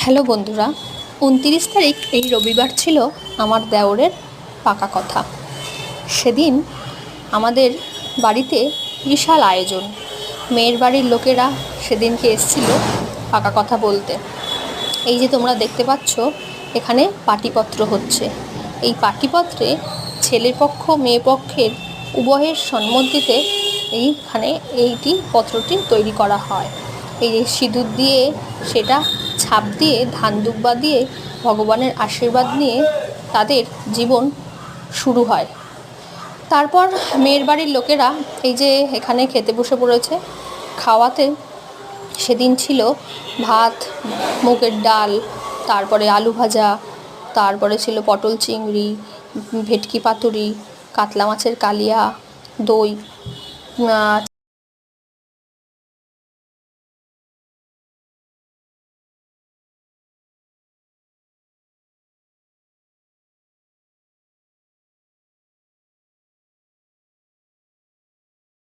Hello বন্ধুরা, ২৯ তারিখ এই রবিবার ছিল আমার দেওরের পাকা কথা। সেদিন আমাদের বাড়িতে বিশাল আয়োজন। মেয়ের বাড়ির লোকেরা সেদিনকে এসেছিল পাকা কথা বলতে। এই যে তোমরা দেখতে পাচ্ছ, এখানে পাটিপত্র হচ্ছে। এই পাটিপত্রে ছেলে পক্ষ মেয়ে পক্ষের উভয়ের সম্মতিতে এইটি পত্রটি তৈরি করা হয়। এই সিঁদুর দিয়ে সেটা ছাপ দিয়ে ধান দুব্বা দিয়ে ভগবানের আশীর্বাদ নিয়ে তাদের জীবন শুরু হয়। তারপর মেয়ের বাড়ির লোকেরা এই যে এখানে খেতে বসে পড়েছে। খাওয়াতে সেদিন ছিল ভাত, মুগের ডাল, তারপরে আলু ভাজা, তারপরে ছিল পটল চিংড়ি, ভেটকি পাতুরি, কাতলা মাছের কালিয়া, দই,